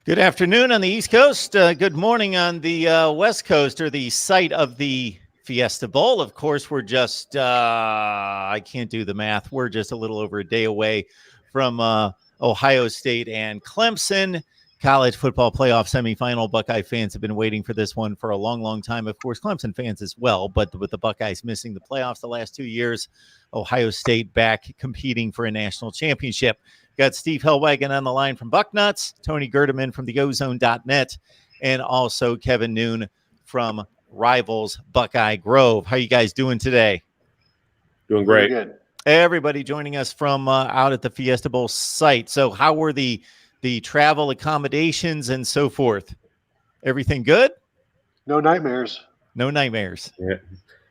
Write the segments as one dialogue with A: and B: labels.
A: Good afternoon on the East Coast. Good morning on the West Coast, or the site of the Fiesta Bowl. Of course, we're just, I can't do the math. We're just a little over a day away from Ohio State and Clemson. College football playoff semifinal. Buckeye fans have been waiting for this one for a long, long time. Of course, Clemson fans as well, but with the Buckeyes missing the playoffs the last 2 years, Ohio State back competing for a national championship. Got Steve Hellwagon on the line from Bucknuts, Tony Gerdeman from the Ozone.net, and also Kevin Noon from Rivals Buckeye Grove. How you guys doing today?
B: Doing great.
C: Very good.
A: Everybody joining us from out at the Fiesta Bowl site. So how were the travel accommodations and so forth? Everything good?
C: No nightmares.
A: No nightmares.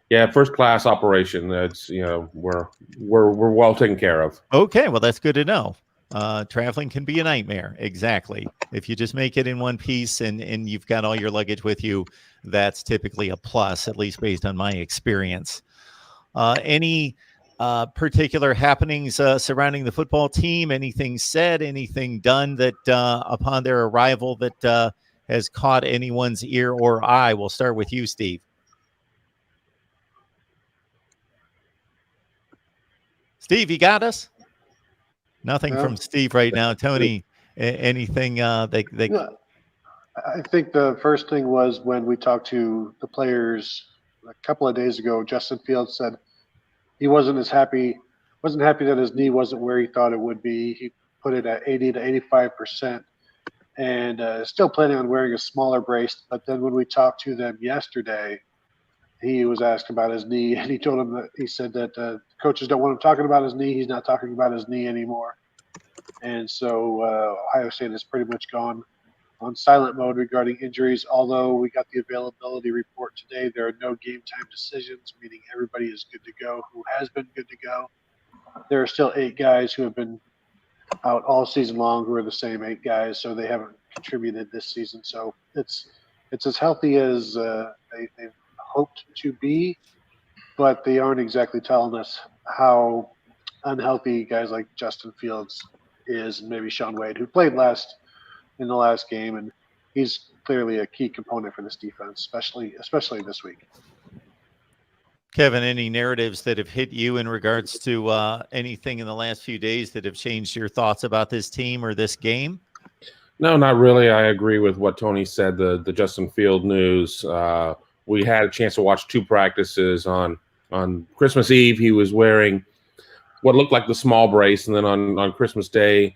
B: Yeah, first class operation. That's, we're well taken care of.
A: Okay, well that's good to know. Traveling can be a nightmare. Exactly. If you just make it in one piece and you've got all your luggage with you, that's typically a plus, at least based on my experience. Any particular happenings surrounding the football team? Anything said, anything done that upon their arrival that has caught anyone's ear or eye? We'll start with you, Steve. Steve, you got us? Nothing from Steve right now. Tony, anything I
C: think the first thing was when we talked to the players a couple of days ago. Justin Fields said he wasn't happy that his knee wasn't where he thought it would be. He put it at 80 to 85%, and still planning on wearing a smaller brace. But then when we talked to them yesterday, he was asked about his knee, and he told him that he said that coaches don't want him talking about his knee. He's not talking about his knee anymore. And so Ohio State has pretty much gone on silent mode regarding injuries. Although we got the availability report today, there are no game time decisions, meaning everybody is good to go who has been good to go. There are still 8 guys who have been out all season long who are the same 8 guys, so they haven't contributed this season. So it's as healthy as they've hoped to be, but they aren't exactly telling us how unhealthy guys like Justin Fields is, and maybe Sean Wade, who played in the last game, and he's clearly a key component for this defense, especially this week.
A: Kevin, any narratives that have hit you in regards to anything in the last few days that have changed your thoughts about this team or this game?
B: No, not really. I agree with what Tony said. The Justin Field news. We had a chance to watch 2 practices on Christmas Eve. He was wearing what looked like the small brace, and then on Christmas Day,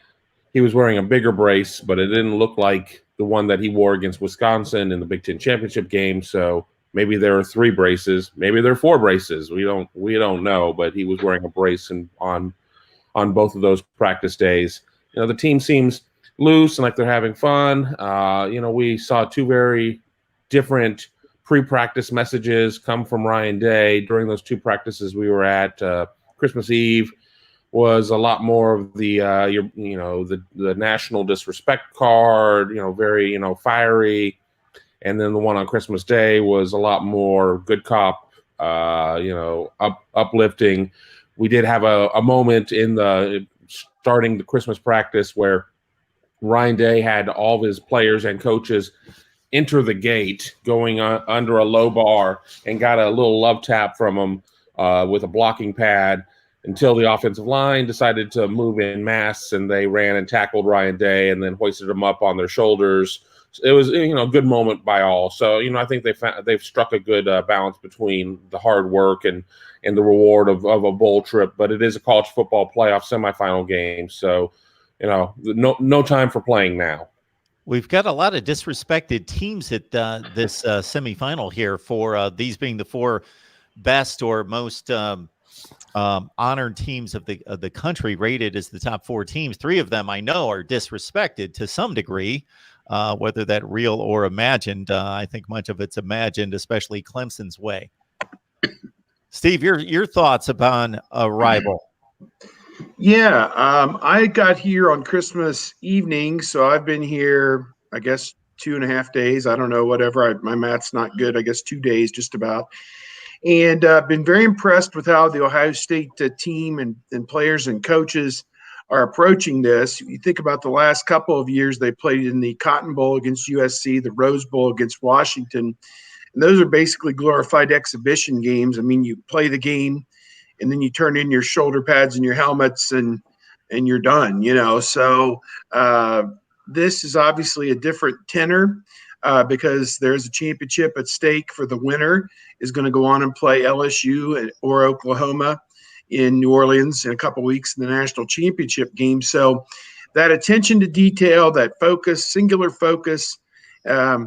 B: he was wearing a bigger brace, but it didn't look like the one that he wore against Wisconsin in the Big Ten championship game. So maybe there are 3 braces, maybe there are 4 braces. We don't know, but he was wearing a brace on both of those practice days. The team seems loose and like they're having fun. We saw 2 very different pre-practice messages come from Ryan Day during those 2 practices we were at. Christmas Eve was a lot more of the the national disrespect card, very fiery, and then the one on Christmas Day was a lot more good cop, uplifting. We did have a moment in the starting the Christmas practice where Ryan Day had all of his players and coaches enter the gate going under a low bar and got a little love tap from him with a blocking pad until the offensive line decided to move in mass, and they ran and tackled Ryan Day and then hoisted him up on their shoulders. It was a good moment by all. So I think they've struck a good balance between the hard work and the reward of a bowl trip. But it is a college football playoff semifinal game, so no time for playing now.
A: We've got a lot of disrespected teams at this semifinal here, for these being the 4 best or most honored teams of the country, rated as the top 4 teams. 3 of them I know are disrespected to some degree, whether that real or imagined. I think much of it's imagined, especially Clemson's way. Steve, your thoughts upon a rival?
D: Yeah, I got here on Christmas evening, so I've been here, I guess, 2.5 days. I don't know, whatever. My math's not good. I guess 2 days, just about. And been very impressed with how the Ohio State team and players and coaches are approaching this. You think about the last couple of years, they played in the Cotton Bowl against USC, the Rose Bowl against Washington. And those are basically glorified exhibition games. I mean, you play the game and then you turn in your shoulder pads and your helmets and you're done, you know. So this is obviously a different tenor because there's a championship at stake for the winner is going to go on and play LSU or Oklahoma in New Orleans in a couple of weeks in the national championship game. So that attention to detail, that focus, singular focus, I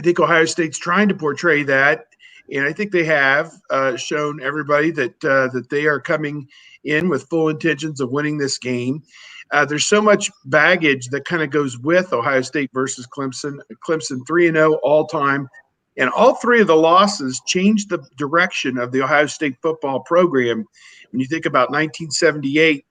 D: think Ohio State's trying to portray that, and I think they have shown everybody that they are coming in with full intentions of winning this game. There's so much baggage that kind of goes with Ohio State versus Clemson. Clemson 3-0 all time, and all three of the losses changed the direction of the Ohio State football program. When you think about 1978,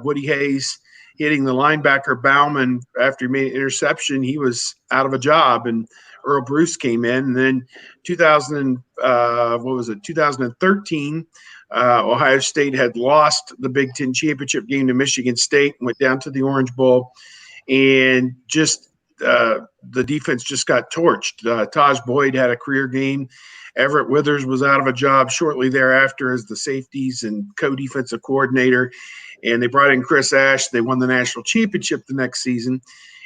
D: Woody Hayes hitting the linebacker Bauman after he made an interception, he was out of a job, and Earl Bruce came in. And then 2013, Ohio State had lost the Big Ten championship game to Michigan State and went down to the Orange Bowl, and just the defense just got torched. Taj Boyd had a career game. Everett Withers was out of a job shortly thereafter as the safeties and co-defensive coordinator, and they brought in Chris Ash. They won the national championship the next season.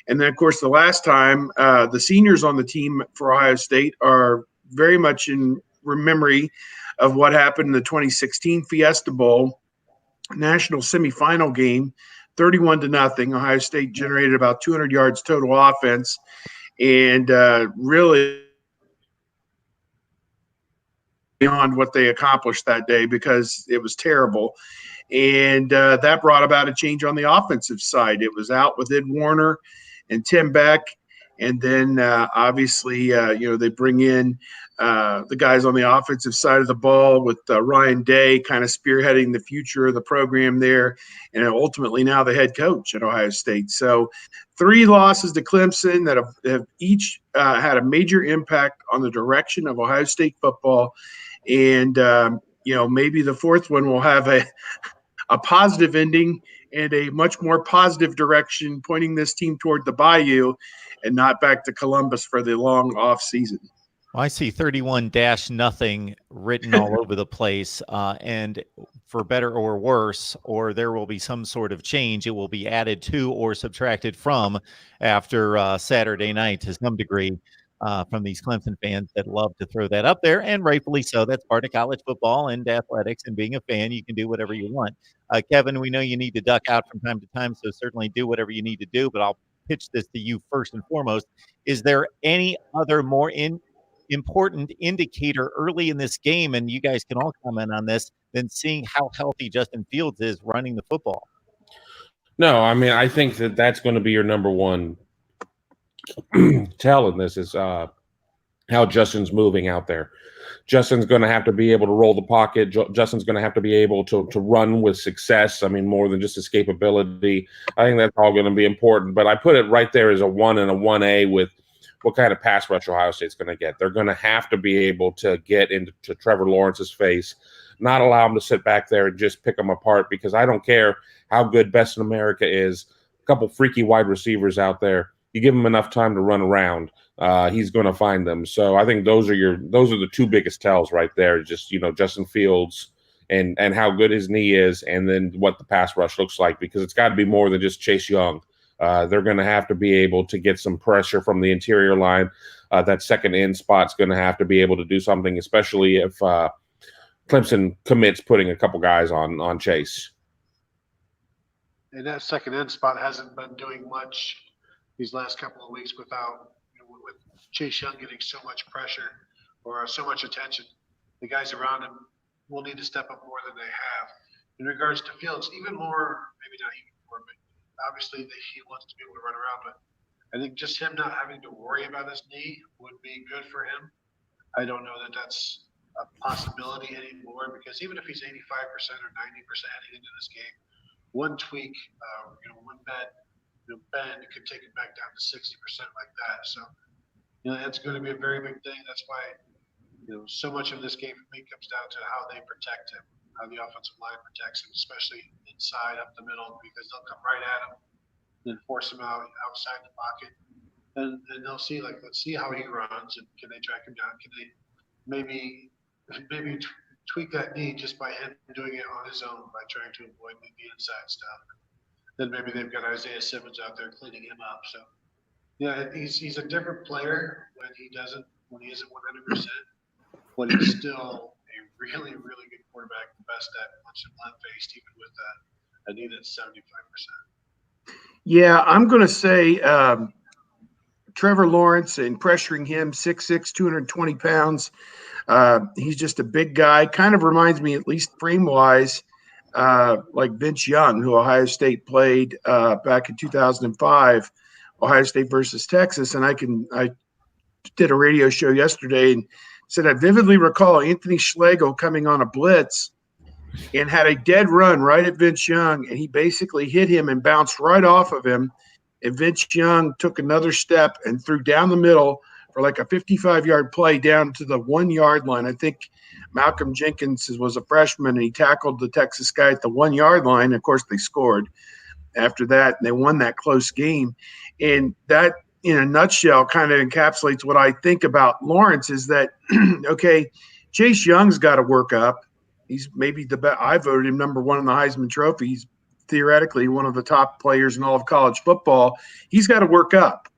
D: And then, of course, the last time, the seniors on the team for Ohio State are very much in memory of what happened in the 2016 Fiesta Bowl national semifinal game, 31-0. Ohio State generated about 200 yards total offense, and really beyond what they accomplished that day because it was terrible. And that brought about a change on the offensive side. It was out with Ed Warner and Tim Beck. And then obviously, they bring in the guys on the offensive side of the ball with Ryan Day kind of spearheading the future of the program there, and ultimately now the head coach at Ohio State. So 3 losses to Clemson that have each had a major impact on the direction of Ohio State football. And, maybe the 4th one will have a positive ending and a much more positive direction, pointing this team toward the Bayou and not back to Columbus for the long off season.
A: Well, I see 31-0 written all over the place, and for better or worse, or there will be some sort of change. It will be added to or subtracted from after Saturday night to some degree from these Clemson fans that love to throw that up there, and rightfully so. That's part of college football and athletics, and being a fan, you can do whatever you want. Kevin, we know you need to duck out from time to time, so certainly do whatever you need to do, but I'll pitch this to you first and foremost. Is there any other more important indicator early in this game, and you guys can all comment on this, than seeing how healthy Justin Fields is running the football?
B: No, I mean, I think that's going to be your number one tell in this is how Justin's moving out there. Justin's going to have to be able to roll the pocket. Justin's going to have to be able to run with success. I mean, more than just escapability. I think that's all going to be important. But I put it right there as a 1 and a 1A with what kind of pass rush Ohio State's going to get. They're going to have to be able to get into Trevor Lawrence's face, not allow him to sit back there and just pick him apart, because I don't care how good Best in America is. A couple freaky wide receivers out there. You give him enough time to run around, he's going to find them. So I think those are the 2 biggest tells right there. Just, Justin Fields and how good his knee is, and then what the pass rush looks like, because it's got to be more than just Chase Young. They're going to have to be able to get some pressure from the interior line. That second end spot's going to have to be able to do something, especially if Clemson commits putting a couple guys on Chase.
C: And that second end spot hasn't been doing much these last couple of weeks without, with Chase Young getting so much pressure or so much attention. The guys around him will need to step up more than they have. In regards to Fields, even more, maybe not even more, but obviously he wants to be able to run around, but I think just him not having to worry about his knee would be good for him. I don't know that that's a possibility anymore, because even if he's 85% or 90% heading into this game, one tweak, one bad bend could take it back down to 60% like that. So, that's going to be a very big thing. That's why, so much of this game for me comes down to how they protect him. how the offensive line protects him, especially inside up the middle, because they'll come right at him and force him out outside the pocket. And they'll see, like, let's see how he runs, and can they track him down? Can they maybe tweak that knee just by him doing it on his own by trying to avoid the inside stuff? Then maybe they've got Isaiah Simmons out there cleaning him up. So yeah, he's a different player when he isn't 100%, but he's still a really good quarterback, the best that Clemson faced, even with a knee that's 75%.
D: Yeah, I'm going to say Trevor Lawrence and pressuring him, 6'6", 220 pounds. He's just a big guy. Kind of reminds me, at least frame-wise, like Vince Young, who Ohio State played back in 2005, Ohio State versus Texas. And I did a radio show yesterday and said I vividly recall Anthony Schlegel coming on a blitz and had a dead run right at Vince Young, and he basically hit him and bounced right off of him. And Vince Young took another step and threw down the middle for like a 55-yard play down to the 1-yard line. I think Malcolm Jenkins was a freshman, and he tackled the Texas guy at the 1-yard line. Of course, they scored after that, and they won that close game. And that, in a nutshell, kind of encapsulates what I think about Lawrence is that, okay, Chase Young's got to work up. He's maybe the best. I voted him number one in the Heisman Trophy. He's theoretically one of the top players in all of college football. He's got to work up.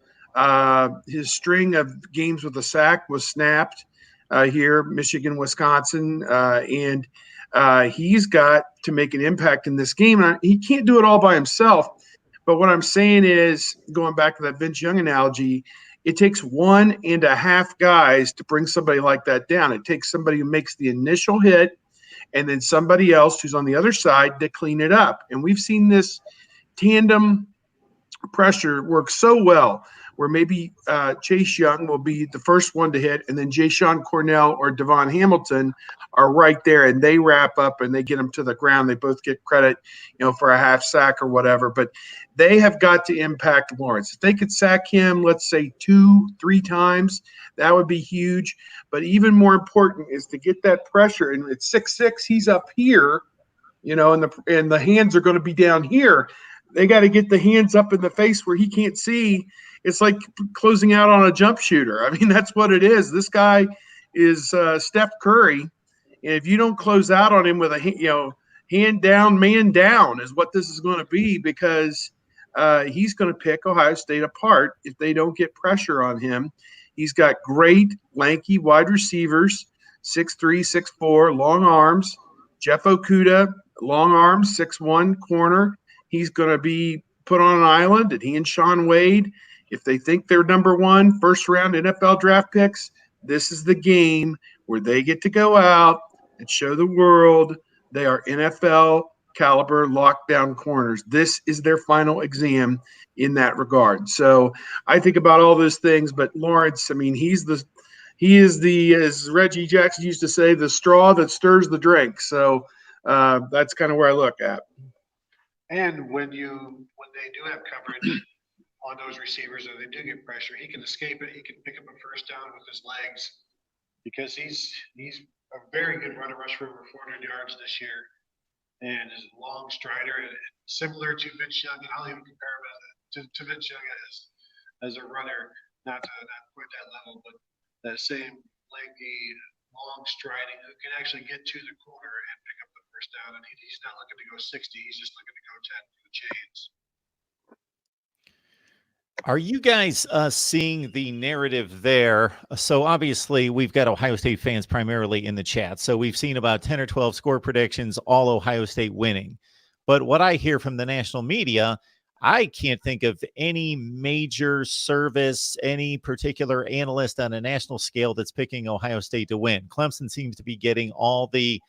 D: His string of games with a sack was snapped here, Michigan, Wisconsin, and he's got to make an impact in this game. And he can't do it all by himself. But what I'm saying is, going back to that Vince Young analogy, it takes 1.5 guys to bring somebody like that down. It takes somebody who makes the initial hit and then somebody else who's on the other side to clean it up. And we've seen this tandem pressure work so well, where maybe Chase Young will be the first one to hit, and then Jayshon Cornell or Devon Hamilton are right there, and they wrap up and they get them to the ground. They both get credit, for a half sack or whatever, but they have got to impact Lawrence. If they could sack him, let's say 2-3 times, that would be huge. But even more important is to get that pressure. And at 6'6", he's up here, and the hands are going to be down here. They got to get the hands up in the face where he can't see. It's like closing out on a jump shooter. I mean, that's what it is. This guy is Steph Curry. And if you don't close out on him with a, hand down, man down is what this is going to be, because he's going to pick Ohio State apart if they don't get pressure on him. He's got great, lanky wide receivers, 6'3", 6'4", long arms. Jeff Okudah, long arms, 6'1", corner. He's going to be put on an island, and he and Shaun Wade, if they think they're number one first-round NFL draft picks, this is the game where they get to go out and show the world they are NFL caliber lockdown corners. This is their final exam in that regard. So I think about all those things, but Lawrence, I mean, he is the, as Reggie Jackson used to say, the straw that stirs the drink. So that's kind of where I look at.
C: And when they do have coverage on those receivers, or they do get pressure, he can escape it. He can pick up a first down with his legs, because he's a very good runner, rushed for over 400 yards this year, and is a long strider, and similar to Vince Young. And I'll even compare him to Vince Young as a runner, not quite that level, but that same lanky, long striding, who can actually get to the corner and pick up the first down. And he's not looking to go 60; he's just looking to go 10 for the chains.
A: Are you guys seeing the narrative there? So obviously we've got Ohio State fans primarily in the chat. So we've seen about 10 or 12 score predictions, all Ohio State winning. But what I hear from the national media, I can't think of any major service, any particular analyst on a national scale that's picking Ohio State to win. Clemson seems to be getting all the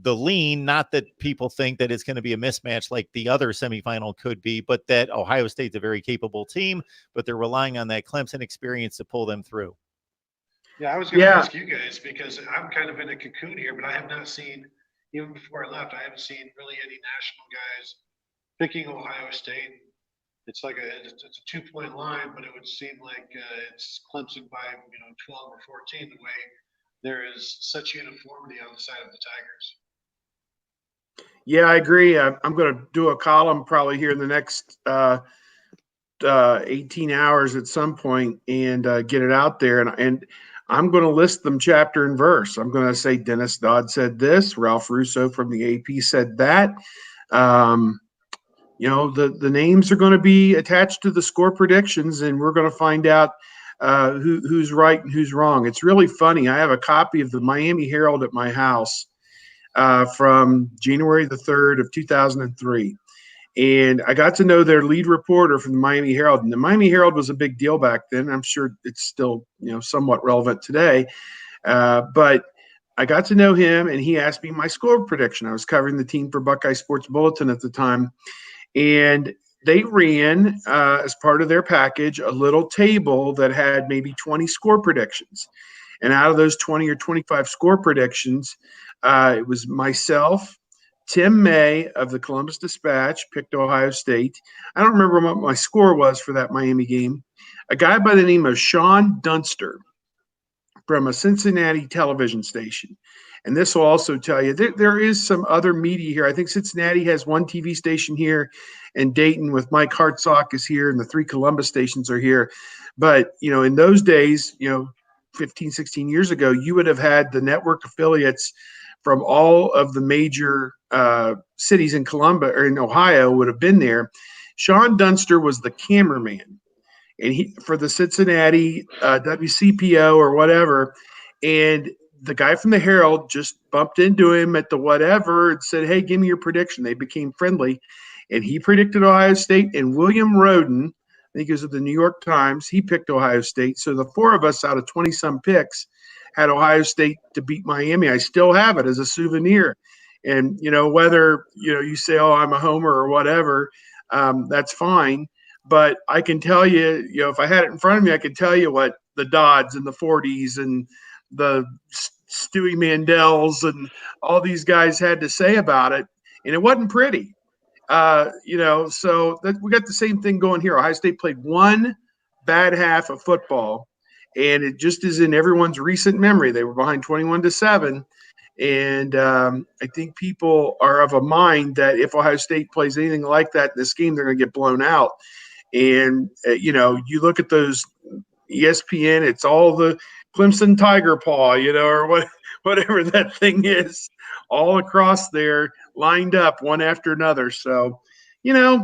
A: lean, not that people think that it's going to be a mismatch like the other semifinal could be, but that Ohio State's a very capable team, but they're relying on that Clemson experience to pull them through.
C: Yeah, I was going to ask you guys, because I'm kind of in a cocoon here, but I have not seen, even before I left, I haven't seen really any national guys picking Ohio State. It's like it's a 2-point line, but it would seem like it's Clemson by 12 or 14, the way there is such uniformity on the side of the Tigers.
D: Yeah, I agree. I'm going to do a column probably here in the next 18 hours at some point and get it out there. And I'm going to list them chapter and verse. I'm going to say Dennis Dodd said this, Ralph Russo from the AP said that. The names are going to be attached to the score predictions, and we're going to find out who's right and who's wrong. It's really funny. I have a copy of the Miami Herald at my house from January the 3rd of 2003. And I got to know their lead reporter from the Miami Herald. And the Miami Herald was a big deal back then. I'm sure it's still, somewhat relevant today. But I got to know him, and he asked me my score prediction. I was covering the team for Buckeye Sports Bulletin at the time. And they ran, as part of their package, a little table that had maybe 20 score predictions. And out of those 20 or 25 score predictions, it was myself, Tim May of the Columbus Dispatch picked Ohio State. I don't remember what my score was for that Miami game. A guy by the name of Sean Dunster from a Cincinnati television station. And this will also tell you there is some other media here. I think Cincinnati has one TV station here, and Dayton with Mike Hartsock is here, and the 3 Columbus stations are here. But, in those days, 15, 16 years ago, you would have had the network affiliates from all of the major cities in Columbus or in Ohio would have been there. Sean Dunster was the cameraman, and he for the Cincinnati WCPO or whatever. And the guy from the Herald just bumped into him at the whatever and said, "Hey, give me your prediction." They became friendly, and he predicted Ohio State. And William Roden, I think he was of the New York Times, he picked Ohio State. So the 4 of us out of 20-some picks had Ohio State to beat Miami. I still have it as a souvenir. And, whether, you say, "Oh, I'm a homer," or whatever, that's fine. But I can tell you, if I had it in front of me, I could tell you what the Dodds and the 40s and the Stewie Mandels and all these guys had to say about it. And it wasn't pretty. So we got the same thing going here. Ohio State played one bad half of football, and it just is in everyone's recent memory. They were behind 21-7. And I think people are of a mind that if Ohio State plays anything like that in this game, they're going to get blown out. And, you look at those ESPN, it's all the Clemson Tiger Paw, or whatever that thing is, all across there, lined up one after another. So, I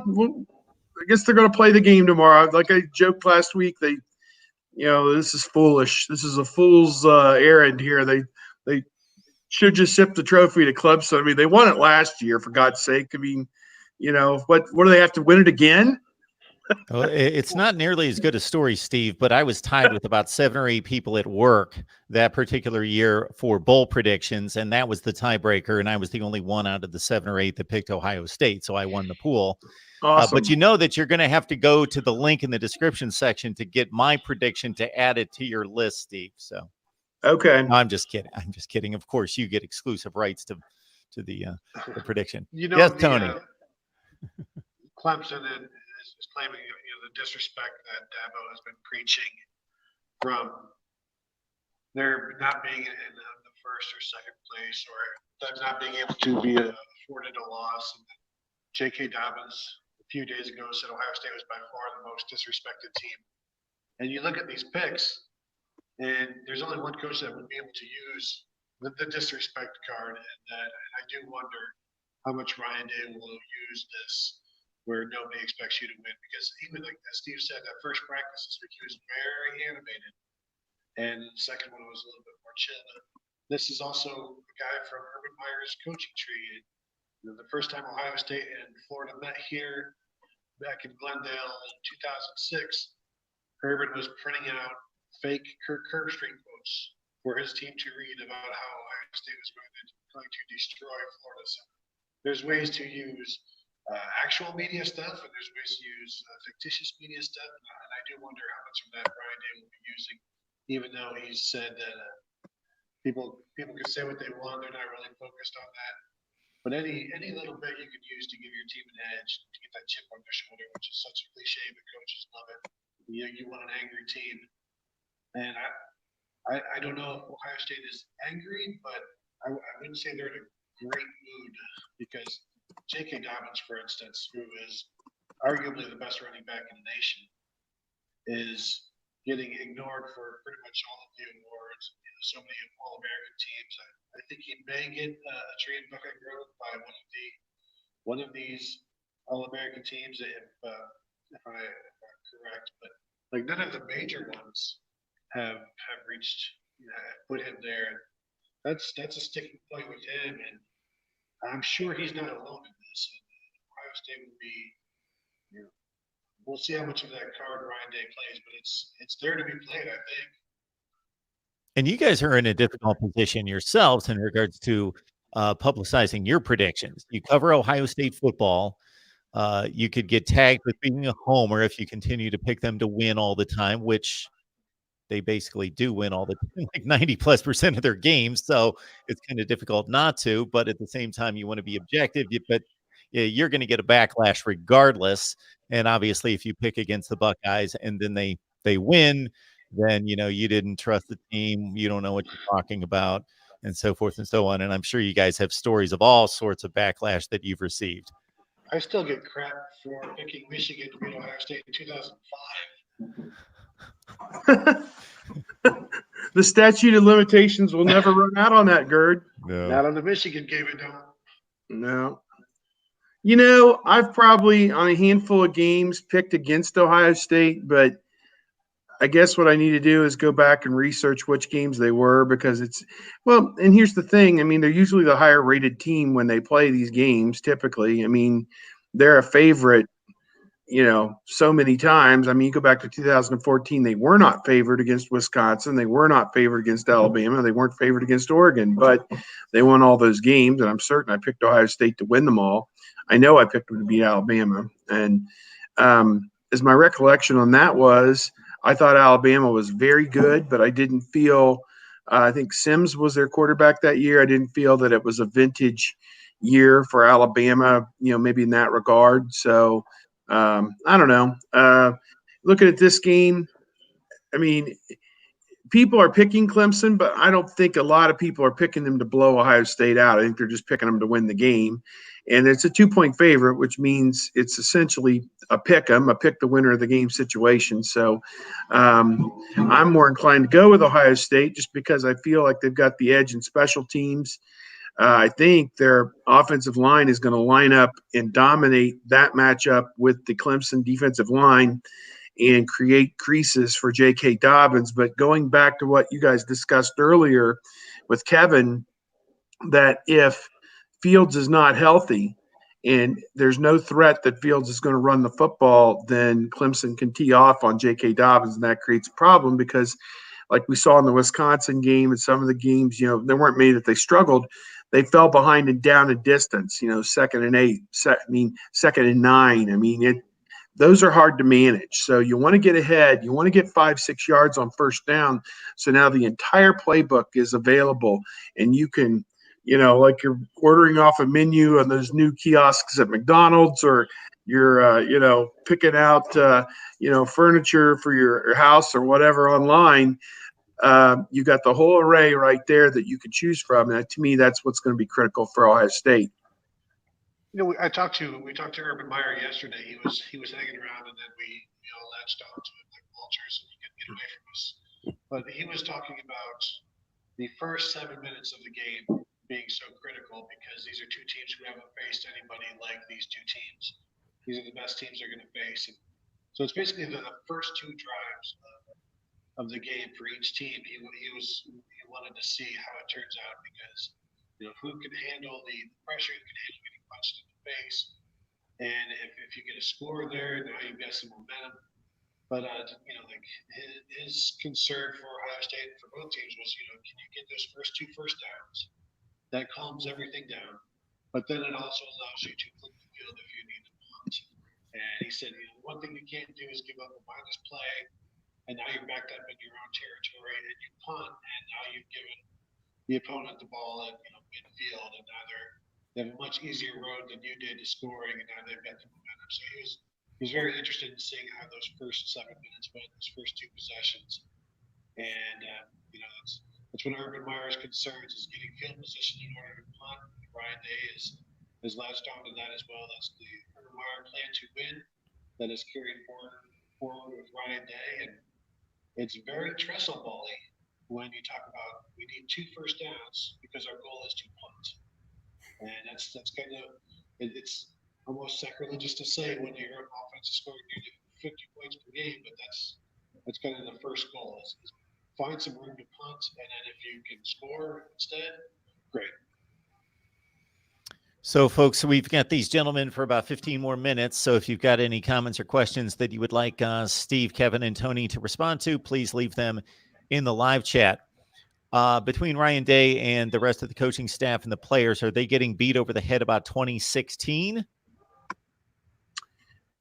D: guess they're going to play the game tomorrow. Like I joked last week, this is foolish. This is a fool's errand here. They should just ship the trophy to Clemson. I mean, they won it last year, for God's sake. I mean, what do they have to win it again?
A: Well, it's not nearly as good a story, Steve, but I was tied with about 7 or 8 people at work that particular year for bowl predictions, and that was the tiebreaker, and I was the only one out of the 7 or 8 that picked Ohio State, so I won the pool.
D: Awesome.
A: But you know that you're going to have to go to the link in the description section to get my prediction to add it to your list, Steve. So,
D: okay.
A: no, I'm just kidding. I'm just kidding. Of course, you get exclusive rights to the prediction.
C: Yes,
A: Tony.
C: Clemson is claiming the disrespect that Dabo has been preaching from their not being in the first or second place, or them not being able to be afforded a loss. And J.K. Dobbins a few days ago said Ohio State was by far the most disrespected team. And you look at these picks, and there's only one coach that would be able to use the disrespect card, and I do wonder how much Ryan Day will use this where nobody expects you to win, because even like as Steve said, that first practice this week he was very animated, and the second one was a little bit more chill. This is also a guy from Urban Meyer's coaching tree. The first time Ohio State and Florida met here back in Glendale in 2006, Urban was printing out fake Kirk Herbstreit quotes for his team to read about how Ohio State was going to destroy Florida. So there's ways to use actual media stuff, and there's ways to use fictitious media stuff, and I do wonder how much of that Brian Day will be using, even though he said that people can say what they want, they're not really focused on that. But any little bit you can use to give your team an edge, to get that chip on their shoulder, which is such a cliche, but coaches love it. You want an angry team, and I don't know if Ohio State is angry, but I wouldn't say they're in a great mood because J.K. Dobbins, for instance, who is arguably the best running back in the nation, is getting ignored for pretty much all of the awards. So many All-American teams. I think he may get a tree in Buckeye Grove by one of these All-American teams, if I'm correct. But like none of the major ones have reached, put him there. That's a sticking point with him, and I'm sure he's not alone in this. Ohio State will be, you know, we'll see how much of that card Ryan Day plays, but it's there to be played, I think.
A: And you guys are in a difficult position yourselves in regards to publicizing your predictions. You cover Ohio State football. You could get tagged with being a homer if you continue to pick them to win all the time, which they basically do win all the time, like 90+% of their games. So it's kind of difficult not to, but at the same time, you want to be objective, but you're going to get a backlash regardless. And obviously, if you pick against the Buckeyes and then they win, then you didn't trust the team, you don't know what you're talking about, and so forth and so on. And I'm sure you guys have stories of all sorts of backlash that you've received.
C: I still get crap for picking Michigan to beat Ohio State in 2005.
D: The statute of limitations will never run out on that, Gerd.
A: No.
C: Not on the Michigan game, it don't.
D: No. I've probably on a handful of games picked against Ohio State, but I guess what I need to do is go back and research which games they were because and here's the thing. I mean, they're usually the higher rated team when they play these games, typically. I mean, they're a favorite, so many times. I mean, you go back to 2014, they were not favored against Wisconsin. They were not favored against Alabama. They weren't favored against Oregon, but they won all those games, and I'm certain I picked Ohio State to win them all. I know I picked them to beat Alabama. And as my recollection on that was, I thought Alabama was very good, but I didn't feel I think Sims was their quarterback that year. I didn't feel that it was a vintage year for Alabama, maybe in that regard. So I don't know. Looking at this game, I mean, people are picking Clemson, but I don't think a lot of people are picking them to blow Ohio State out. I think they're just picking them to win the game. And it's a 2-point favorite, which means it's essentially a pick the winner of the game situation. So I'm more inclined to go with Ohio State just because I feel like they've got the edge in special teams. I think their offensive line is going to line up and dominate that matchup with the Clemson defensive line and create creases for J.K. Dobbins. But going back to what you guys discussed earlier with Kevin, that if Fields is not healthy and there's no threat that Fields is going to run the football, then Clemson can tee off on J.K. Dobbins, and that creates a problem because like we saw in the Wisconsin game and some of the games, there weren't many that they struggled. They fell behind and down a distance, 2nd and 8, 2nd and 9. Those are hard to manage. So you want to get ahead. You want to get 5-6 yards on first down. So now the entire playbook is available, and you can, like you're ordering off a menu on those new kiosks at McDonald's, or you're, picking out, furniture for your house or whatever online. You got the whole array right there that you could choose from. And to me, that's what's going to be critical for Ohio State.
C: We talked to Urban Meyer yesterday. He was hanging around, and then we latched on to him like vultures, and he couldn't get away from us. But he was talking about the first 7 minutes of the game being so critical because these are two teams who haven't faced anybody like these two teams. These are the best teams they're going to face. And so it's basically the first two drives of the game for each team. He wanted to see how it turns out because who can handle the pressure, who can handle getting punched in the face, and if you get a score there, now you've got some momentum. But his concern for Ohio State and for both teams was, can you get those first 2 first downs? That calms everything down, but then it also allows you to flip the field if you need to punt. And he said, one thing you can't do is give up a mindless play, and now you're backed up in your own territory, and you punt, and now you've given the opponent the ball at midfield, and now they have a much easier road than you did to scoring, and now they've got the momentum. So he was very interested in seeing how those first 7 minutes went, those first 2 possessions, and that's one of Urban Meyer's concerns is getting field position in order to punt, Ryan Day has latched on to that as well. That's the Meyer plan to win that is carried forward with Ryan Day, and it's very trestle bally when you talk about we need 2 first downs because our goal is to punt, and that's kind of it's almost sacrilegious to say when you're an offense scoring nearly 50 points per game, but that's kind of the first goal is find some room to punt, and then if you can score instead, great.
A: So, folks, we've got these gentlemen for about 15 more minutes. So if you've got any comments or questions that you would like Steve, Kevin, and Tony to respond to, please leave them in the live chat. Between Ryan Day and the rest of the coaching staff and the players, are they getting beat over the head about 2016?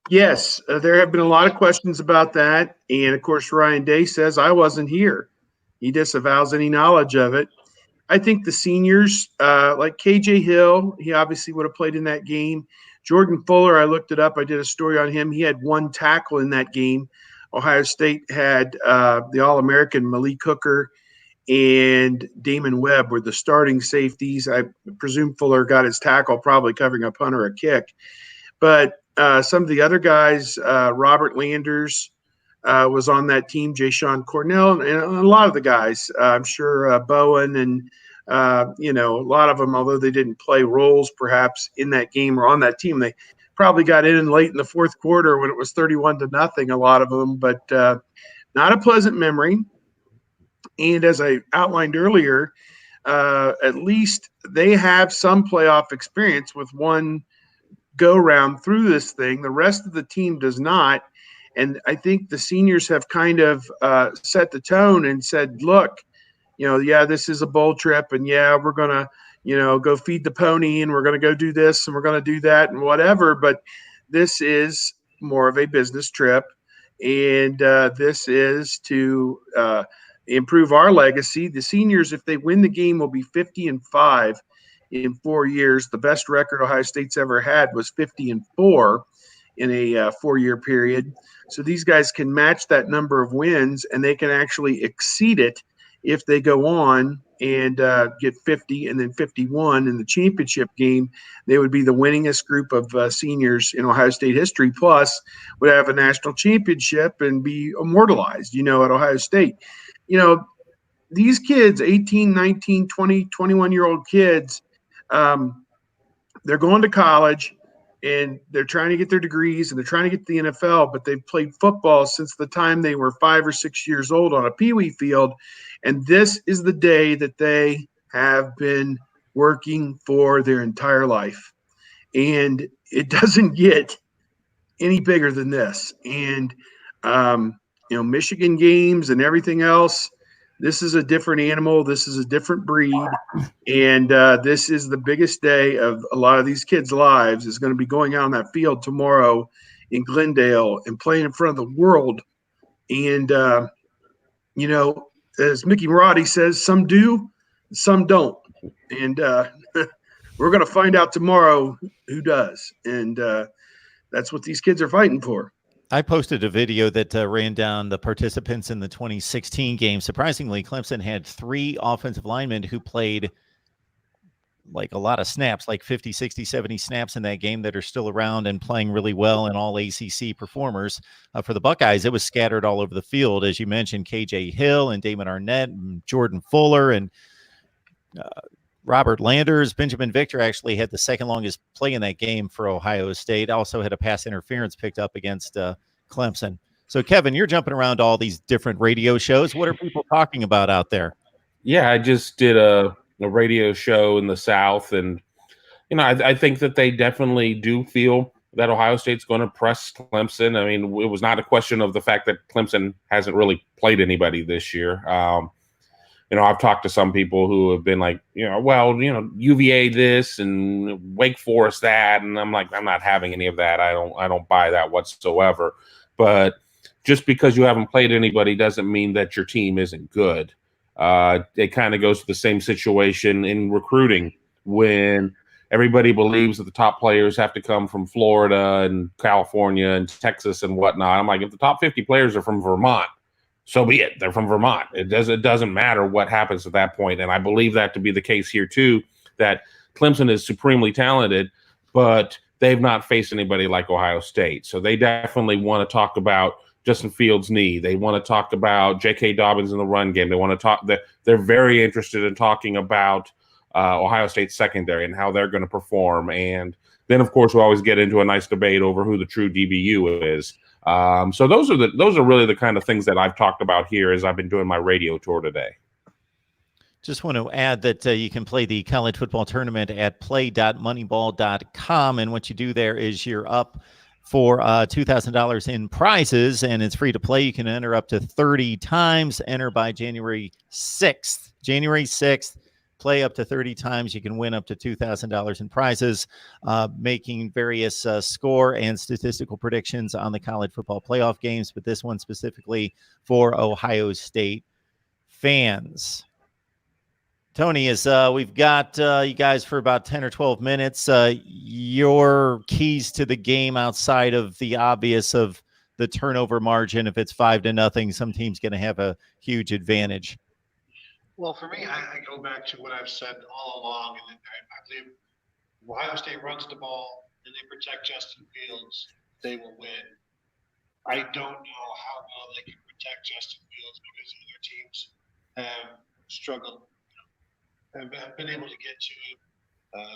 D: Yes, there have been a lot of questions about that. And, of course, Ryan Day says, I wasn't here. He disavows any knowledge of it. I think the seniors, like KJ Hill, he obviously would have played in that game. Jordan Fuller, I looked it up. I did a story on him. He had 1 tackle in that game. Ohio State had the All-American Malik Hooker and Damon Webb were the starting safeties. I presume Fuller got his tackle, probably covering a punt or a kick. But some of the other guys, Robert Landers was on that team, Jay Sean Cornell, and a lot of the guys. I'm sure Bowen and, a lot of them, although they didn't play roles perhaps in that game or on that team, they probably got in late in the fourth quarter when it was 31-0, a lot of them, but not a pleasant memory. And as I outlined earlier, at least they have some playoff experience with one go round through this thing. The rest of the team does not. And I think the seniors have kind of set the tone and said, look, this is a bowl trip, and we're going to, go feed the pony, and we're going to go do this, and we're going to do that, and whatever. But this is more of a business trip, and this is to improve our legacy. The seniors, if they win the game, will be 50-5 in 4 years. The best record Ohio State's ever had was 50-4 in a 4-year period. So these guys can match that number of wins, and they can actually exceed it if they go on and get 50 and then 51 in the championship game. They would be the winningest group of seniors in Ohio State history, plus would have a national championship and be immortalized, at Ohio State. These kids, 18, 19, 20, 21-year-old kids, they're going to college, and they're trying to get their degrees, and they're trying to get to the NFL, but they've played football since the time they were 5 or 6 years old on a peewee field. And this is the day that they have been working for their entire life. And it doesn't get any bigger than this. And, Michigan games and everything else, this is a different animal. This is a different breed. And this is the biggest day of a lot of these kids' lives, is going to be going out on that field tomorrow in Glendale and playing in front of the world. And, as Mickey Marotti says, some do, some don't. And we're going to find out tomorrow who does. And that's what these kids are fighting for.
A: I posted a video that ran down the participants in the 2016 game. Surprisingly, Clemson had 3 offensive linemen who played like a lot of snaps, like 50, 60, 70 snaps in that game, that are still around and playing really well, and all ACC performers. For the Buckeyes, it was scattered all over the field. As you mentioned, KJ Hill and Damon Arnett and Jordan Fuller and Robert Landers. Benjamin Victor actually had the second longest play in that game for Ohio State. Also had a pass interference picked up against Clemson. So, Kevin, you're jumping around all these different radio shows. What are people talking about out there?
B: Yeah, I just did a radio show in the South, and I think that they definitely do feel that Ohio State's going to press Clemson. I mean, it was not a question of the fact that Clemson hasn't really played anybody this year. I've talked to some people who have been like, UVA this and Wake Forest that, and I'm like, I'm not having any of that. I don't buy that whatsoever. But just because you haven't played anybody doesn't mean that your team isn't good. It kind of goes to the same situation in recruiting, when everybody believes that the top players have to come from Florida and California and Texas and whatnot. I'm like, if the top 50 players are from Vermont, so be it. They're from Vermont. It doesn't matter what happens at that point. And I believe that to be the case here too, that Clemson is supremely talented, but they've not faced anybody like Ohio State. So they definitely want to talk about Justin Fields' knee. They want to talk about J.K. Dobbins in the run game. They want to talk. They're very interested in talking about Ohio State's secondary and how they're going to perform. And then, of course, we always get into a nice debate over who the true DBU is. So those are really the kind of things that I've talked about here as I've been doing my radio tour today.
A: Just want to add that you can play the college football tournament at play.moneyball.com. And what you do there is you're up for $2,000 in prizes, and it's free to play. You can enter up to 30 times. Enter by January 6th. January 6th. Play up to 30 times. You can win up to $2,000 in prizes, making various score and statistical predictions on the college football playoff games, but this one specifically for Ohio State fans. Tony, as we've got you guys for about 10 or 12 minutes, your keys to the game outside of the obvious of the turnover margin. If it's 5-0, some team's going to have a huge advantage.
C: Well, for me, I go back to what I've said all along, and I believe Ohio State runs the ball and they protect Justin Fields, they will win. I don't know how well they can protect Justin Fields because other teams have struggled, have been able to get to him,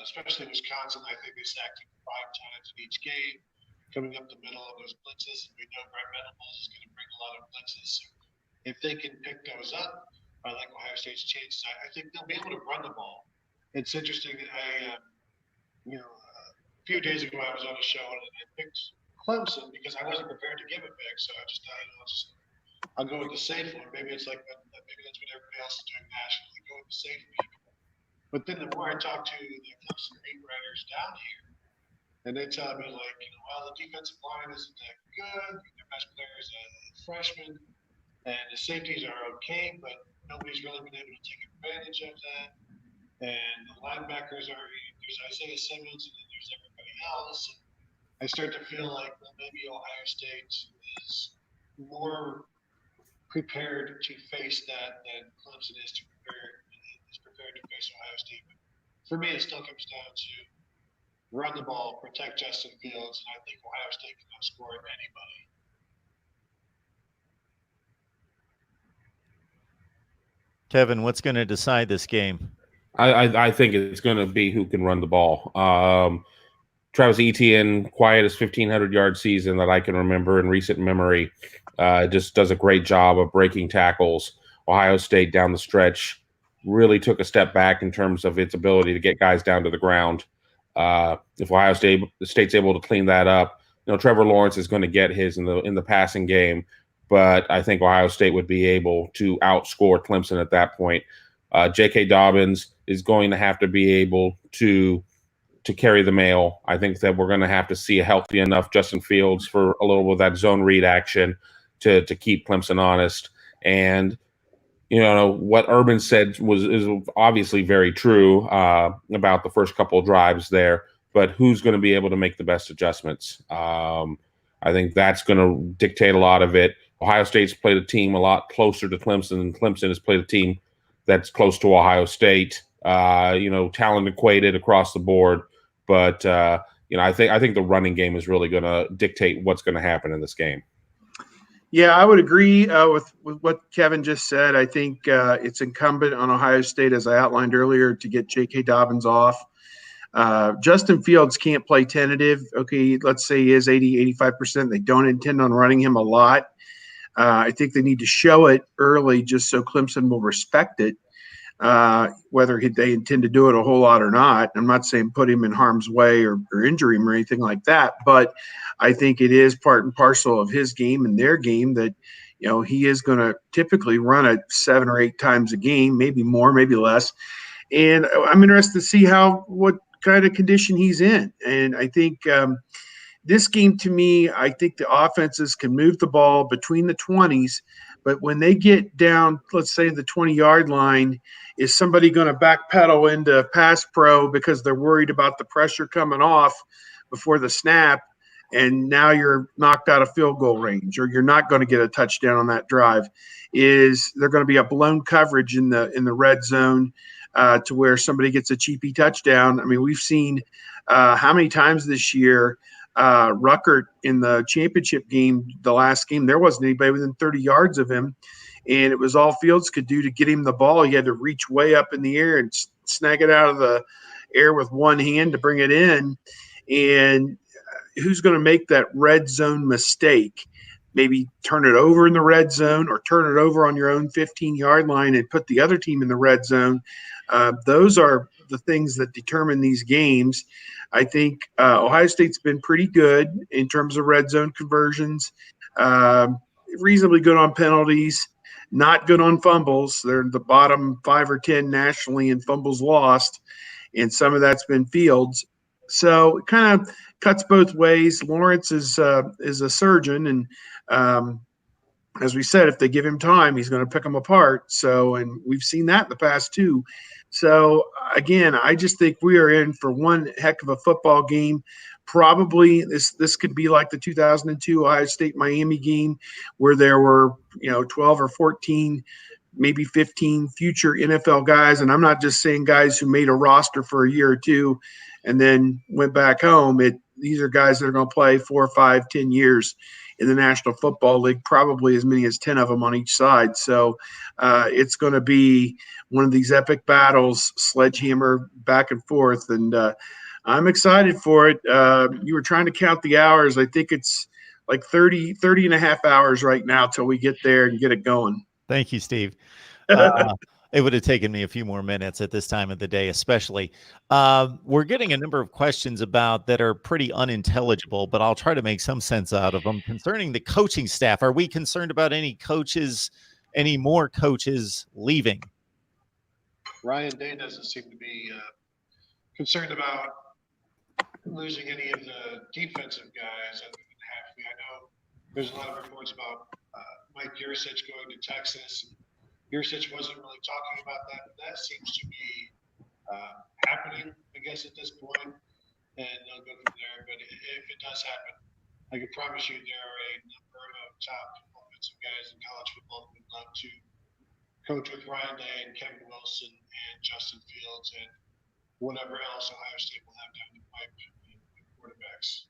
C: especially Wisconsin. I think they sacked him 5 times in each game, coming up the middle of those blitzes. We know Brett Venables is going to bring a lot of blitzes. So if they can pick those up, I like Ohio State's chances. I think they'll be able to run the ball. It's interesting that a few days ago I was on a show and I picked Clemson because I wasn't prepared to give a pick. So I just thought, I'll go with the safe one. Maybe it's like maybe that's what everybody else is doing nationally. Go with the safe pick. But then the more I talk to the Clemson beat writers down here, and they tell me well, the defensive line isn't that good. Their best player is a freshman, and the safeties are okay, but nobody's really been able to take advantage of that. And the linebackers there's Isaiah Simmons, and then there's everybody else. And I start to feel like maybe Ohio State is more prepared to face that than Clemson is prepared to face Ohio State. But for me, it still comes down to run the ball, protect Justin Fields, and I think Ohio State can outscore anybody.
A: Kevin, what's going to decide this game?
B: I think it's going to be who can run the ball. Travis Etienne, quietest 1,500-yard season that I can remember in recent memory, just does a great job of breaking tackles. Ohio State down the stretch really took a step back in terms of its ability to get guys down to the ground. If Ohio State's able to clean that up, Trevor Lawrence is going to get his in the passing game, but I think Ohio State would be able to outscore Clemson at that point. J.K. Dobbins is going to have to be able to carry the mail. I think that we're going to have to see a healthy enough Justin Fields for a little bit of that zone read action to keep Clemson honest. And what Urban said is obviously very true about the first couple of drives there, but who's going to be able to make the best adjustments? I think that's going to dictate a lot of it. Ohio State's played a team a lot closer to Clemson, and Clemson has played a team that's close to Ohio State. Talent equated across the board, but I think the running game is really going to dictate what's going to happen in this game.
D: Yeah, I would agree with what Kevin just said. I think it's incumbent on Ohio State, as I outlined earlier, to get J.K. Dobbins off. Justin Fields can't play tentative. Okay, let's say he is 80-85%. They don't intend on running him a lot. I think they need to show it early just so Clemson will respect it, whether they intend to do it a whole lot or not. I'm not saying put him in harm's way or injure him or anything like that, but I think it is part and parcel of his game and their game that, he is going to typically run it 7 or 8 times a game, maybe more, maybe less. And I'm interested to see what kind of condition he's in. And I think this game, to me, I think the offenses can move the ball between the 20s, but when they get down, let's say the 20-yard line, is somebody going to backpedal into pass pro because they're worried about the pressure coming off before the snap, and now you're knocked out of field goal range, or you're not going to get a touchdown on that drive? Is there going to be a blown coverage in the red zone? to where somebody gets a cheapy touchdown. I mean, we've seen how many times this year Ruckert in the championship game, the last game, there wasn't anybody within 30 yards of him. And it was all Fields could do to get him the ball. He had to reach way up in the air and snag it out of the air with one hand to bring it in. And who's going to make that red zone mistake? Maybe turn it over in the red zone or turn it over on your own 15-yard line and put the other team in the red zone. Those are the things that determine these games. I think Ohio State's been pretty good in terms of red zone conversions, reasonably good on penalties. Not good on fumbles. They're the bottom 5 or 10 nationally in fumbles lost, and some of that's been Fields. So it kind of cuts both ways. Lawrence is a surgeon, and as we said, if they give him time, he's going to pick them apart. So, and we've seen that in the past too. So again, I just think we are in for one heck of a football game. Probably this could be like the 2002 Ohio State-Miami game where there were 12 or 14, maybe 15 future NFL guys. And I'm not just saying guys who made a roster for a year or two and then went back home. These are guys that are going to play 4, 5, 10 years in the National Football League, probably as many as 10 of them on each side. So it's going to be one of these epic battles, sledgehammer back and forth. And I'm excited for it. You were trying to count the hours. I think it's like 30 and a half hours right now till we get there and get it going.
A: Thank you, Steve. It would have taken me a few more minutes at this time of the day, especially. We're getting a number of questions about that are pretty unintelligible, but I'll try to make some sense out of them concerning the coaching staff. Are we concerned about any more coaches leaving?
C: Ryan Day doesn't seem to be concerned about losing any of the defensive guys other than Hafley. I know there's a lot of reports about Mike Yursich going to Texas. Yursich wasn't really talking about that, but that seems to be happening, I guess, at this point, and they'll go from there. But if it does happen, I can promise you there are a number of top offensive guys in college football who would love to coach with Ryan Day and Kevin Wilson and Justin Fields and whatever else Ohio State will have down the pipe with quarterbacks.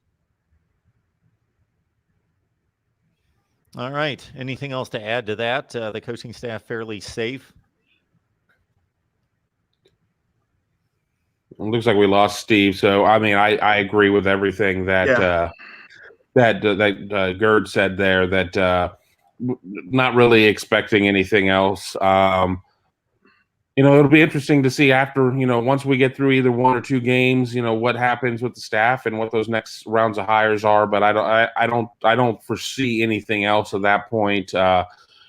A: All right. Anything else to add to that? The coaching staff fairly safe?
B: It looks like we lost Steve. So, I mean, I agree with everything that Gerd said there, that not really expecting anything else. It'll be interesting to see after, once we get through either one or two games, what happens with the staff and what those next rounds of hires are. But I don't foresee anything else at that point. A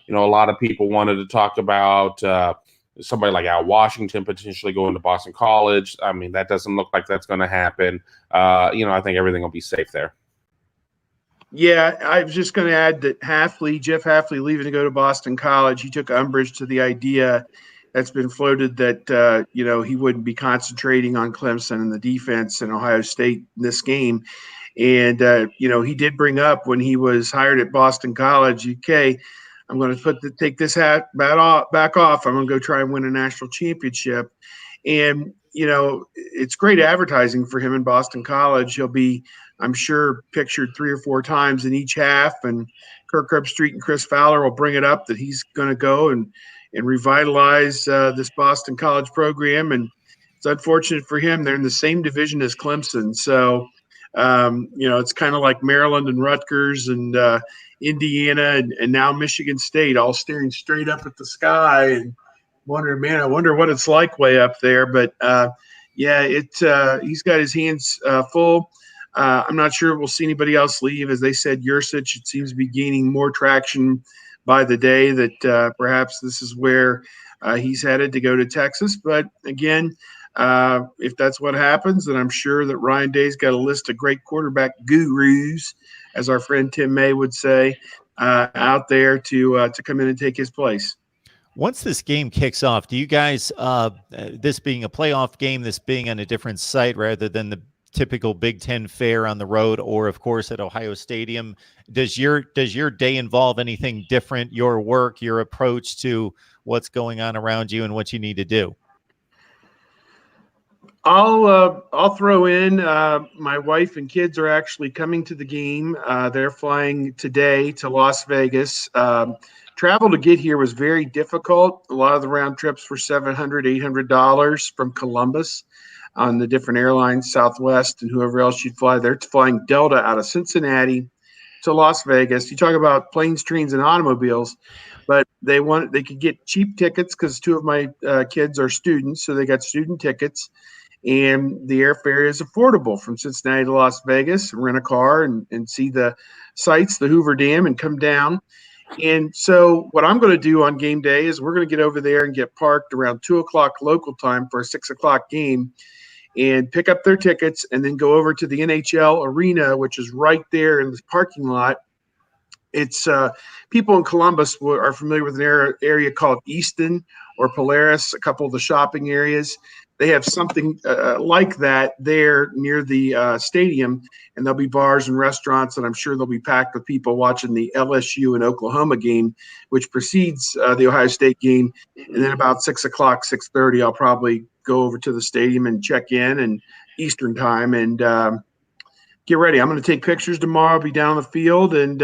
B: lot of people wanted to talk about somebody like Al Washington potentially going to Boston College. I mean, that doesn't look like that's going to happen. I think everything will be safe there.
D: Yeah, I was just going to add that Jeff Hafley leaving to go to Boston College, he took umbrage to the idea that's been floated that, he wouldn't be concentrating on Clemson and the defense and Ohio State in this game. And, he did bring up when he was hired at Boston College, okay, I'm going to take this hat back off. I'm going to go try and win a national championship. And, it's great advertising for him in Boston College. He'll be, I'm sure, pictured 3 or 4 times in each half. And Kirk Herbstreit and Chris Fowler will bring it up that he's going to go and revitalize this Boston College program. And it's unfortunate for him. They're in the same division as Clemson. So, it's kind of like Maryland and Rutgers and Indiana and now Michigan State all staring straight up at the sky and wondering, I wonder what it's like way up there. But, he's got his hands full. I'm not sure we'll see anybody else leave. As they said, Yursich, it seems to be gaining more traction by the day, that perhaps this is where he's headed to go to Texas. But again, if that's what happens, then I'm sure that Ryan Day's got a list of great quarterback gurus, as our friend Tim May would say, out there to come in and take his place.
A: Once this game kicks off, do you guys, this being a playoff game, this being on a different site rather than the typical Big Ten fare on the road, or of course at Ohio Stadium, does your day involve anything different, your work, your approach to what's going on around you and what you need to do?
D: I'll throw in. My wife and kids are actually coming to the game. They're flying today to Las Vegas. Travel to get here was very difficult. A lot of the round trips were $700, $800 from Columbus on the different airlines, Southwest and whoever else you'd fly. They're flying Delta out of Cincinnati to Las Vegas. You talk about planes, trains, and automobiles, but they could get cheap tickets because two of my kids are students, so they got student tickets. And the airfare is affordable from Cincinnati to Las Vegas. Rent a car and see the sights, the Hoover Dam, and come down. And so what I'm going to do on game day is we're going to get over there and get parked around 2 o'clock local time for a 6 o'clock game and pick up their tickets and then go over to the NHL arena, which is right there in the parking lot. It's people in Columbus are familiar with an area called Easton or Polaris, a couple of the shopping areas. They have something like that there near the stadium, and there'll be bars and restaurants, and I'm sure they'll be packed with people watching the LSU and Oklahoma game, which precedes the Ohio State game. And then about 6 o'clock, 6:30, I'll probably go over to the stadium and check in and Eastern time and get ready. I'm going to take pictures tomorrow, be down on the field, and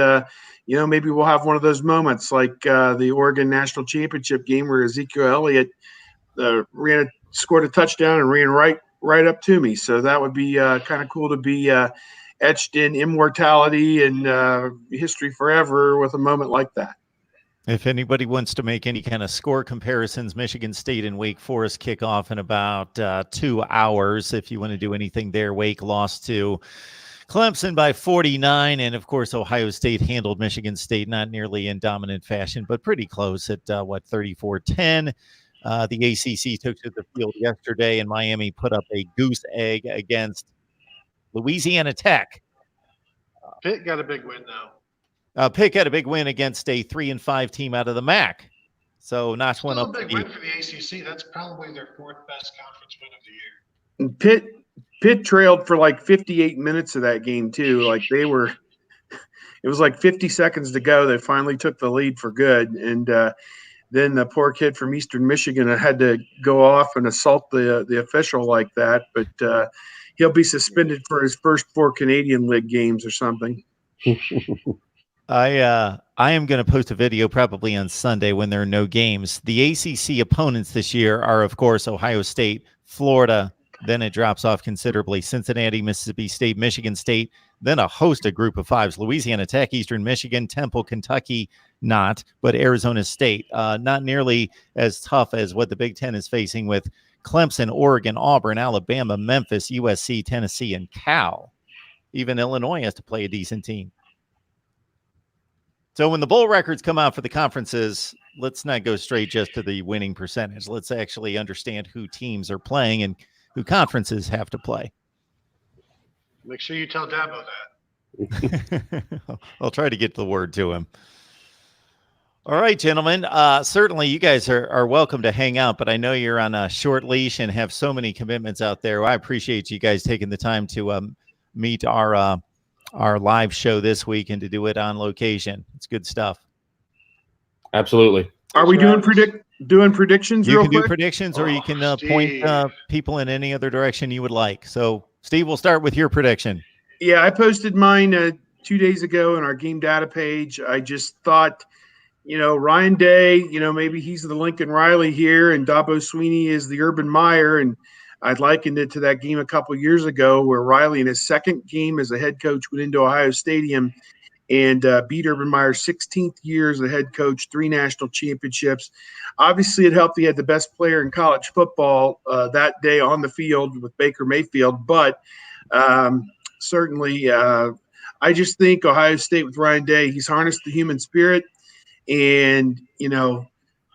D: maybe we'll have one of those moments like the Oregon National Championship game where Ezekiel Elliott scored a touchdown and ran right up to me. So that would be kind of cool to be etched in immortality and history forever with a moment like that.
A: If anybody wants to make any kind of score comparisons, Michigan State and Wake Forest kick off in about 2 hours. If you want to do anything there, Wake lost to Clemson by 49. And, of course, Ohio State handled Michigan State, not nearly in dominant fashion, but pretty close at, 34-10. The ACC took to the field yesterday, and Miami put up a goose egg against Louisiana Tech.
C: Pitt got a big win, though.
A: Pitt had a big win against a 3-5 team out of the MAC. So notch one up.
C: Still a big win for the ACC. That's probably their fourth best conference win of the year.
D: Pitt trailed for like 58 minutes of that game too. Like it was like 50 seconds to go. They finally took the lead for good. And then the poor kid from Eastern Michigan had to go off and assault the official like that. But he'll be suspended for his first 4 Canadian League games or something.
A: I am going to post a video probably on Sunday when there are no games. The ACC opponents this year are, of course, Ohio State, Florida. Then it drops off considerably. Cincinnati, Mississippi State, Michigan State. Then a host of group of fives. Louisiana Tech, Eastern Michigan, Temple, Kentucky, not. But Arizona State, not nearly as tough as what the Big Ten is facing with Clemson, Oregon, Auburn, Alabama, Memphis, USC, Tennessee, and Cal. Even Illinois has to play a decent team. So when the bowl records come out for the conferences, let's not go straight just to the winning percentage. Let's actually understand who teams are playing and who conferences have to play.
C: Make sure you tell Dabo that.
A: I'll try to get the word to him. All right, gentlemen. Certainly you guys are welcome to hang out, but I know you're on a short leash and have so many commitments out there. I appreciate you guys taking the time to meet our live show this week and to do it on location. It's good stuff.
B: Absolutely.
D: Are we doing predictions
A: You
D: real
A: can
D: quick?
A: do predictions, or you can point people in any other direction you would like. So, Steve, we'll start with your prediction.
D: Yeah, I posted mine 2 days ago on our game data page. I just thought, Ryan Day, maybe he's the Lincoln Riley here, and Dabo Sweeney is the Urban Meyer. And I'd likened it to that game a couple years ago where Riley, in his second game as a head coach, went into Ohio Stadium and beat Urban Meyer's 16th year as a head coach, 3 national championships. Obviously, it helped he had the best player in college football that day on the field with Baker Mayfield. But certainly, I just think Ohio State with Ryan Day, he's harnessed the human spirit. And,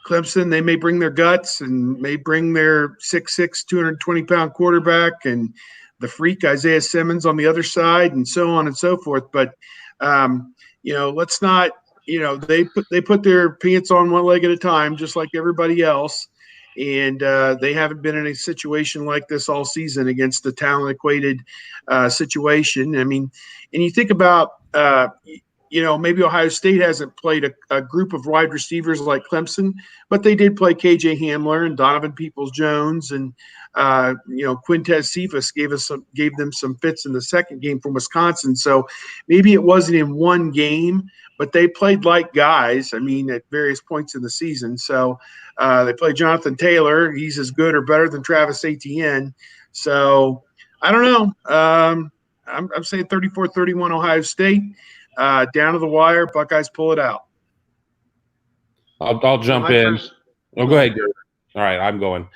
D: Clemson, they may bring their guts and may bring their 6'6", 220-pound quarterback and the freak Isaiah Simmons on the other side and so on and so forth. But, let's not, they put their pants on one leg at a time, just like everybody else. And they haven't been in a situation like this all season against the talent-equated situation. I mean, and you think about maybe Ohio State hasn't played a group of wide receivers like Clemson, but they did play KJ Hamler and Donovan Peoples-Jones, and Quintez Cephas gave them some fits in the second game from Wisconsin. So maybe it wasn't in one game, but they played like guys. I mean, at various points in the season. So they played Jonathan Taylor. He's as good or better than Travis Etienne. So I don't know. I'm saying 34-31 Ohio State. Down to the wire, Buckeyes pull it out.
B: I'll jump in. Go ahead, Gary. All right, I'm going.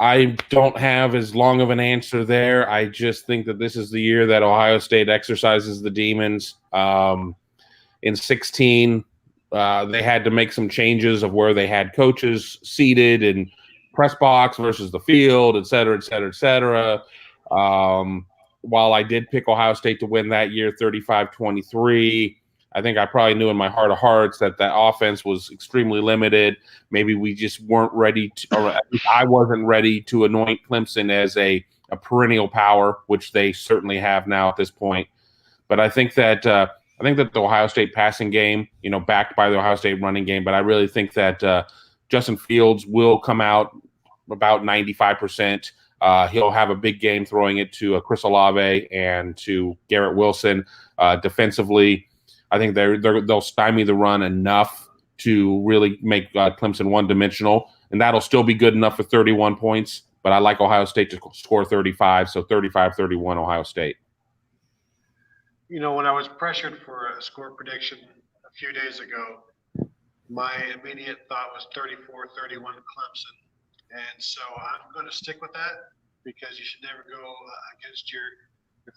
B: I don't have as long of an answer there. I just think that this is the year that Ohio State exercises the demons. In 16, they had to make some changes of where they had coaches seated in press box versus the field, et cetera, et cetera, et cetera. While I did pick Ohio State to win that year 35-23, I think I probably knew in my heart of hearts that offense was extremely limited. Maybe we just weren't ready to, or at least I wasn't ready to anoint Clemson as a perennial power, which they certainly have now at this point. But I think that the Ohio State passing game, backed by the Ohio State running game, but I really think that Justin Fields will come out about 95%. He'll have a big game throwing it to Chris Olave and to Garrett Wilson. Defensively, I think they'll stymie the run enough to really make Clemson one-dimensional, and that'll still be good enough for 31 points. But I like Ohio State to score 35, so 35-31 Ohio State.
C: When I was pressured for a score prediction a few days ago, my immediate thought was 34-31 Clemson. And so I'm going to stick with that because you should never go against your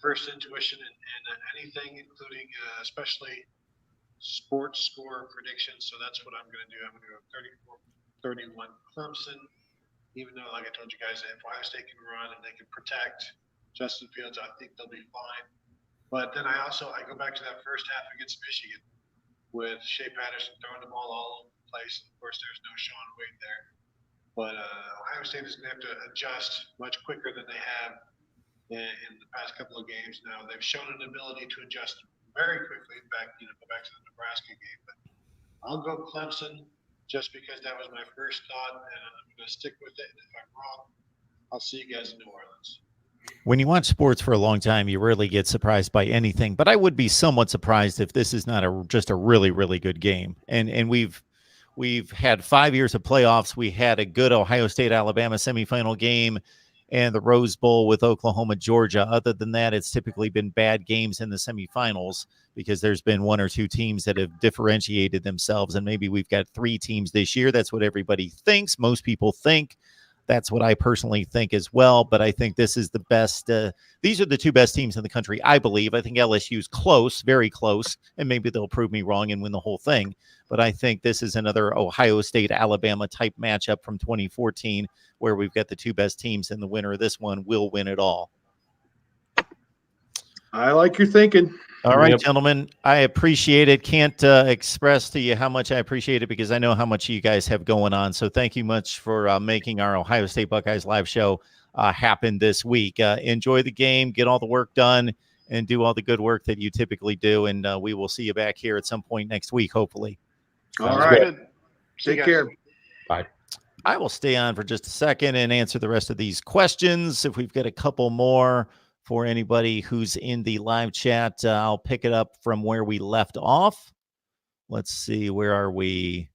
C: first intuition and anything, including especially sports score predictions. So that's what I'm going to do. I'm going to go 34-31 Clemson, even though, like I told you guys, if Ohio State can run and they can protect Justin Fields, I think they'll be fine. But then I go back to that first half against Michigan with Shea Patterson throwing the ball all over the place. Of course, there's no Sean Wade there. But Ohio State is going to have to adjust much quicker than they have in the past couple of games. Now, they've shown an ability to adjust very quickly. Go back to the Nebraska game. But I'll go Clemson just because that was my first thought, and I'm going to stick with it. And if I'm wrong, I'll see you guys in New Orleans.
A: When you watch sports for a long time, you rarely get surprised by anything. But I would be somewhat surprised if this is not just a really, really good game. And we've had 5 years of playoffs. We had a good Ohio State-Alabama semifinal game and the Rose Bowl with Oklahoma-Georgia. Other than that, it's typically been bad games in the semifinals because there's been one or two teams that have differentiated themselves. And maybe we've got 3 teams this year. That's what everybody thinks. Most people think. That's what I personally think as well. But I think this is the best. These are the 2 best teams in the country, I believe. I think LSU's close, very close, and maybe they'll prove me wrong and win the whole thing. But I think this is another Ohio State-Alabama type matchup from 2014 where we've got the 2 best teams, and the winner of this one will win it all.
D: I like your thinking.
A: All right, gentlemen, I appreciate it. Can't express to you how much I appreciate it because I know how much you guys have going on. So thank you much for making our Ohio State Buckeyes live show happen this week. Enjoy the game, get all the work done, and do all the good work that you typically do. And we will see you back here at some point next week, hopefully.
D: All right. Take care.
B: Bye.
A: I will stay on for just a second and answer the rest of these questions. If we've got a couple more for anybody who's in the live chat, I'll pick it up from where we left off. Let's see, where are we?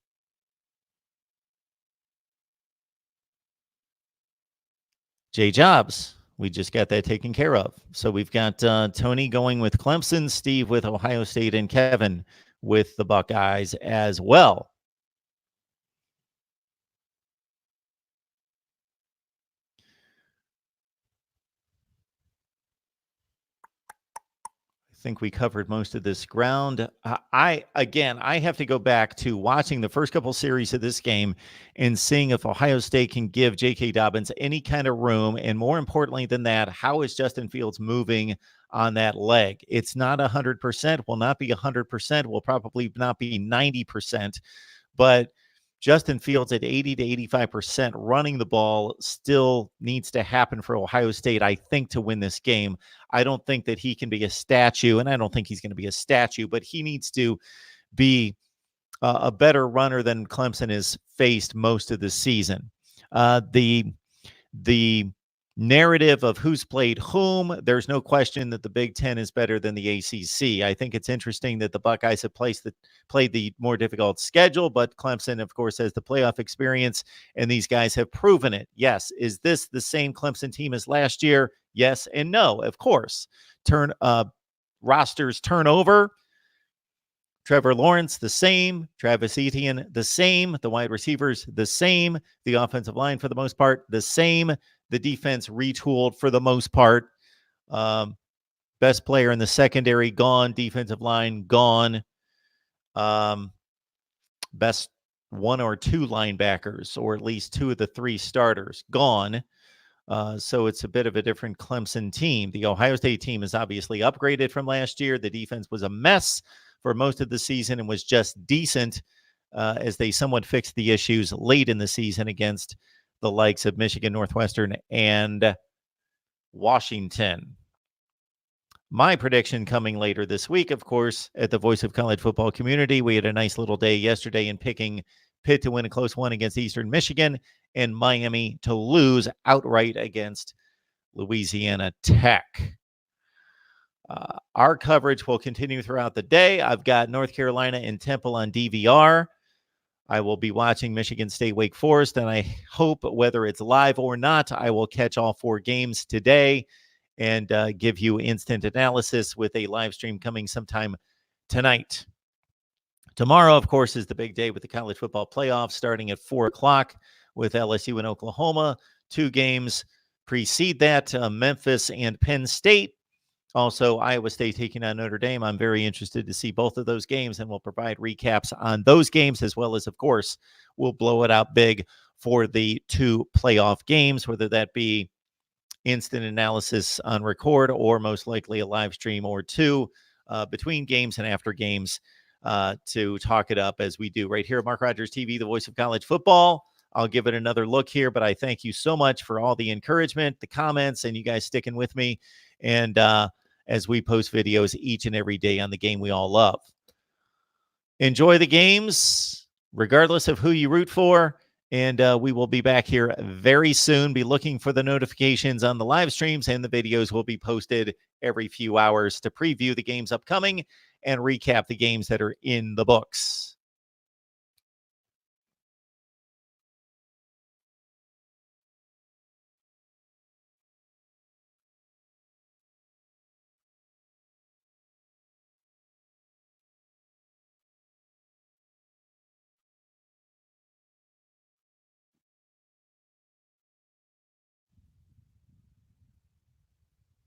A: Jay Jobs, we just got that taken care of. So we've got Tony going with Clemson, Steve with Ohio State, and Kevin with the Buckeyes as well. Think we covered most of this ground. I have to go back to watching the first couple series of this game and seeing if Ohio State can give J.K. Dobbins any kind of room. And more importantly than that, how is Justin Fields moving on that leg? It's not 100%, will not be 100%, will probably not be 90%. But Justin Fields at 80 to 85% running the ball still needs to happen for Ohio State, I think, to win this game. I don't think that he can be a statue, and I don't think he's going to be a statue, but he needs to be a better runner than Clemson has faced most of the season. The narrative of who's played whom, there's no question that the Big Ten is better than the ACC. I think it's interesting that the Buckeyes have played the more difficult schedule, but Clemson, of course, has the playoff experience, and these guys have proven it. Yes. Is this the same Clemson team as last year? Yes and no, of course. Rosters turnover. Trevor Lawrence, the same. Travis Etienne, the same. The wide receivers, the same. The offensive line, for the most part, the same. The defense retooled for the most part. Best player in the secondary, gone. Defensive line, gone. Best one or two linebackers, or at least two of the three starters, gone. So it's a bit of a different Clemson team. The Ohio State team is obviously upgraded from last year. The defense was a mess for most of the season and was just decent as they somewhat fixed the issues late in the season against the likes of Michigan, Northwestern, and Washington. My prediction coming later this week, of course, at the Voice of College Football Community. We had a nice little day yesterday in picking Pitt to win a close one against Eastern Michigan and Miami to lose outright against Louisiana Tech. Our coverage will continue throughout the day. I've got North Carolina and Temple on DVR. I will be watching Michigan State Wake Forest, and I hope, whether it's live or not, I will catch all 4 games today and give you instant analysis with a live stream coming sometime tonight. Tomorrow, of course, is the big day with the college football playoffs starting at 4 o'clock with LSU and Oklahoma. 2 games precede that, Memphis and Penn State. Also, Iowa State taking on Notre Dame. I'm very interested to see both of those games, and we'll provide recaps on those games, as well as, of course, we'll blow it out big for the 2 playoff games, whether that be instant analysis on record or most likely a live stream or 2 between games and after games to talk it up as we do right here at Mark Rogers TV, the voice of college football. I'll give it another look here, but I thank you so much for all the encouragement, the comments, and you guys sticking with me. And as we post videos each and every day on the game we all love. Enjoy the games, regardless of who you root for. And we will be back here very soon. Be looking for the notifications on the live streams, and the videos will be posted every few hours to preview the games upcoming and recap the games that are in the books.